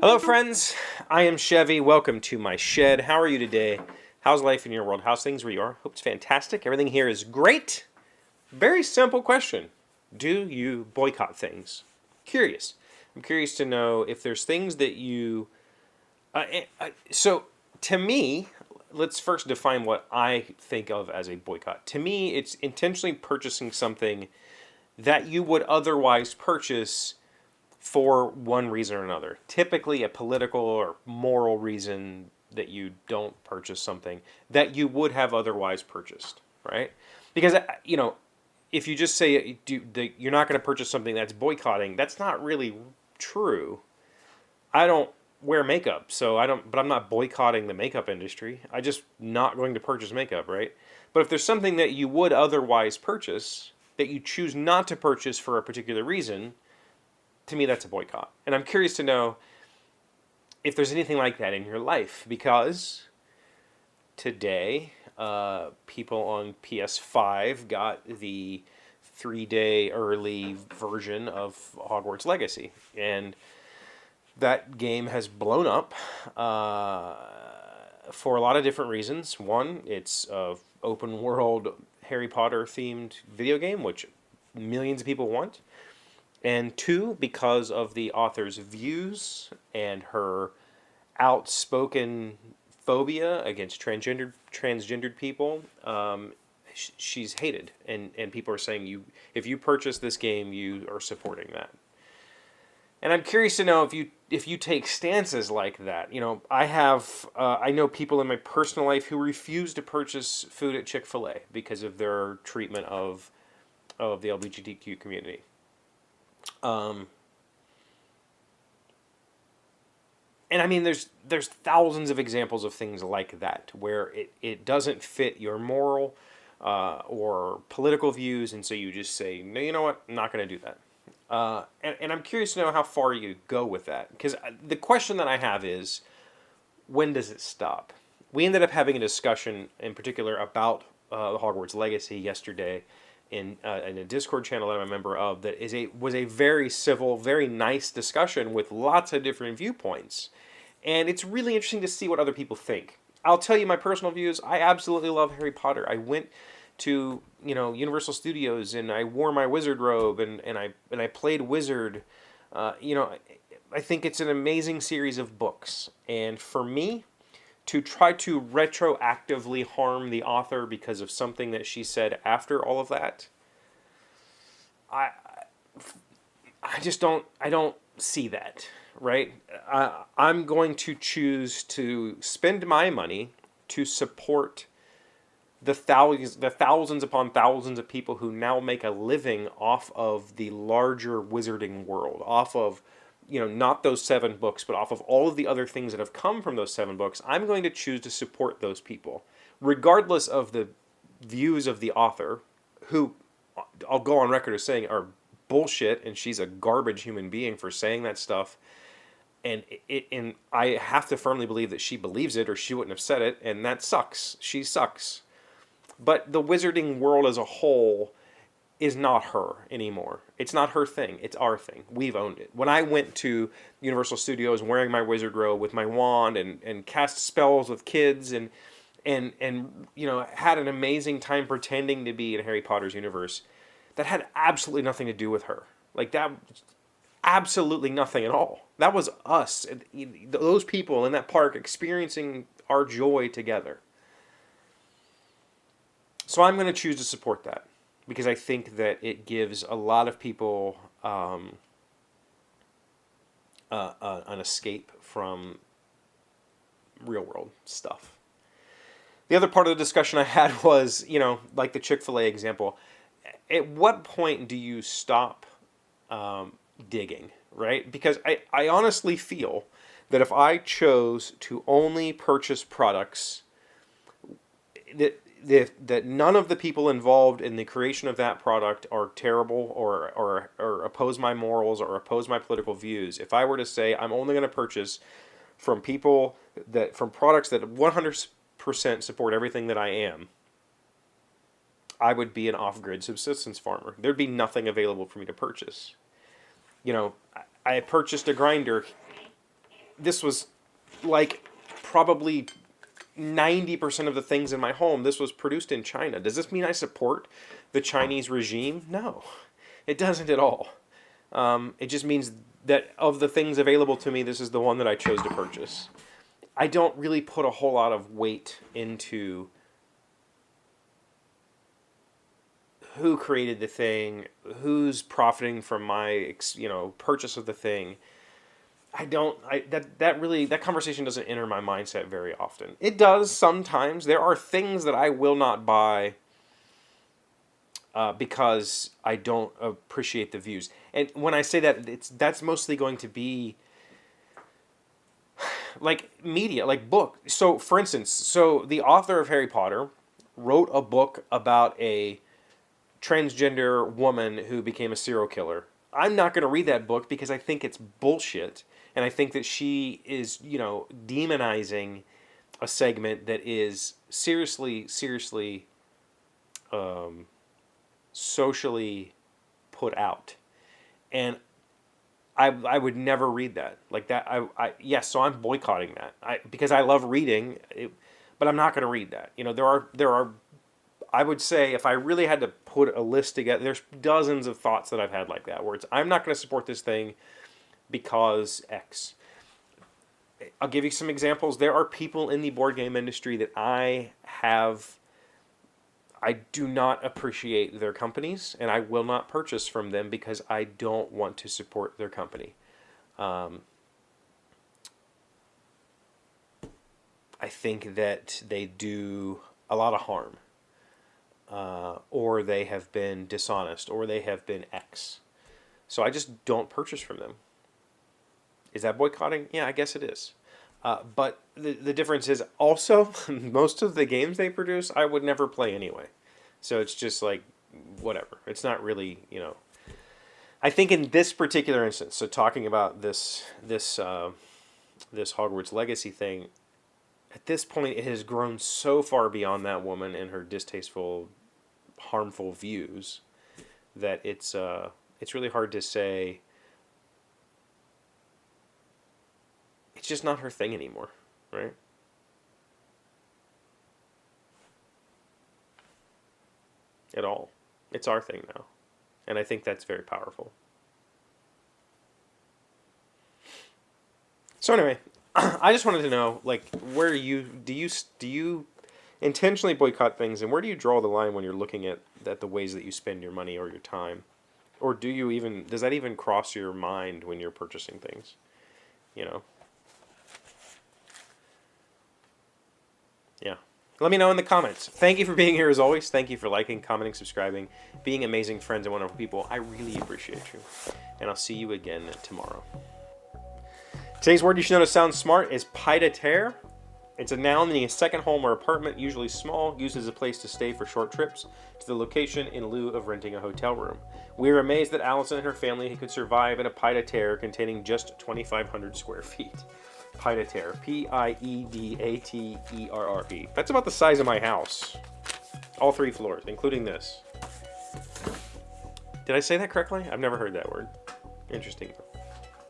Hello, friends. I am Chevee. Welcome to my shed. How are you today? How's life in your world? How's things where you are? Hope it's fantastic. Everything here is great. Very simple question. Do you boycott things? Curious. I'm curious to know if there's things that you... so, to me, let's first define what I think of as a boycott. To me, it's intentionally purchasing something that you would otherwise purchase for one reason or another. Typically a political or moral reason that you don't purchase something that you would have otherwise purchased, right? Because, if you just say you're not going to purchase something that's boycotting, that's not really true. I don't wear makeup, but I'm not boycotting the makeup industry. I just not going to purchase makeup, right? But if there's something that you would otherwise purchase that you choose not to purchase for a particular reason, to me, that's a boycott. And I'm curious to know if there's anything like that in your life, because today, people on PS5 got the 3-day early version of Hogwarts Legacy. And that game has blown up for a lot of different reasons. One, it's an open world Harry Potter themed video game, which millions of people want. And two, because of the author's views and her outspoken phobia against transgendered people, she's hated. And people are saying, if you purchase this game, you are supporting that. And I'm curious to know if you take stances like that. I know people in my personal life who refuse to purchase food at Chick-fil-A because of their treatment of the LGBTQ community. And I mean, there's thousands of examples of things like that where it doesn't fit your moral or political views, and so you just say, no, you know what, I'm not going to do that. And I'm curious to know how far you go with that, because the question that I have is, when does it stop? We ended up having a discussion in particular about Hogwarts Legacy yesterday in a Discord channel that I'm a member of, that was a very civil, very nice discussion with lots of different viewpoints. And it's really interesting to see what other people think. I'll tell you my personal views. I absolutely love Harry Potter. I went to Universal Studios and I wore my wizard robe and I played wizard. I think it's an amazing series of books. And for me, to try to retroactively harm the author because of something that she said after all of that, I don't see that, right? I'm going to choose to spend my money to support the thousands upon thousands of people who now make a living off of the larger wizarding world, off of not those 7 books, but off of all of the other things that have come from those 7 books. I'm going to choose to support those people, regardless of the views of the author, who I'll go on record as saying are bullshit, and she's a garbage human being for saying that stuff. And I have to firmly believe that she believes it, or she wouldn't have said it, and that sucks. She sucks. But the wizarding world as a whole is not her anymore. It's not her thing. It's our thing. We've owned it. When I went to Universal Studios wearing my wizard robe with my wand and cast spells with kids and had an amazing time pretending to be in Harry Potter's universe, that had absolutely nothing to do with her. Like, that, absolutely nothing at all. That was us, those people in that park experiencing our joy together. So I'm going to choose to support that, because I think that it gives a lot of people an escape from real world stuff. The other part of the discussion I had was, like the Chick-fil-A example. At what point do you stop digging, right? Because I honestly feel that if I chose to only purchase products that none of the people involved in the creation of that product are terrible or oppose my morals or oppose my political views, if I were to say I'm only going to purchase from products that 100% support everything that I am, I would be an off-grid subsistence farmer. There'd be nothing available for me to purchase. I purchased a grinder this was like probably 90% of the things in my home, this was produced in China. Does this mean I support the Chinese regime? No, it doesn't at all. It just means that of the things available to me, this is the one that I chose to purchase. I don't really put a whole lot of weight into who created the thing, who's profiting from my, purchase of the thing. That conversation doesn't enter my mindset very often. It does sometimes. There are things that I will not buy because I don't appreciate the views. And when I say that, that's mostly going to be like media, like book. So, for instance, the author of Harry Potter wrote a book about a transgender woman who became a serial killer. I'm not going to read that book because I think it's bullshit. And I think that she is, demonizing a segment that is seriously, socially put out. And I would never read that. Like that, yes, so I'm boycotting that. Because I love reading, but I'm not going to read that. There are, I would say, if I really had to put a list together, there's dozens of thoughts that I've had like that, where I'm not going to support this thing because X. I'll give you some examples. There are people in the board game industry that I do not appreciate their companies, and I will not purchase from them because I don't want to support their company. I think that they do a lot of harm, or they have been dishonest, or they have been X. So I just don't purchase from them. Is that boycotting? Yeah, I guess it is. But the difference is also most of the games they produce, I would never play anyway. So it's just like, whatever. It's not really, I think in this particular instance, so talking about this Hogwarts Legacy thing, at this point it has grown so far beyond that woman and her distasteful, harmful views that it's really hard to say. It's just not her thing anymore, right? At all. It's our thing now. And I think that's very powerful. So anyway, I just wanted to know, like, where do you intentionally boycott things, and where do you draw the line when you're looking at the ways that you spend your money or your time? Or does that even cross your mind when you're purchasing things? Yeah. Let me know in the comments. Thank you for being here as always. Thank you for liking, commenting, subscribing, being amazing friends and wonderful people. I really appreciate you. And I'll see you again tomorrow. Today's word you should know to sound smart is pied-à-terre. It's a noun meaning a second home or apartment, usually small, used as a place to stay for short trips to the location in lieu of renting a hotel room. We are amazed that Allison and her family could survive in a pied-à-terre containing just 2,500 square feet. Pied-à-terre. P-I-E-D-A-T-E-R-R-E. That's about the size of my house. All 3 floors, including this. Did I say that correctly? I've never heard that word. Interesting.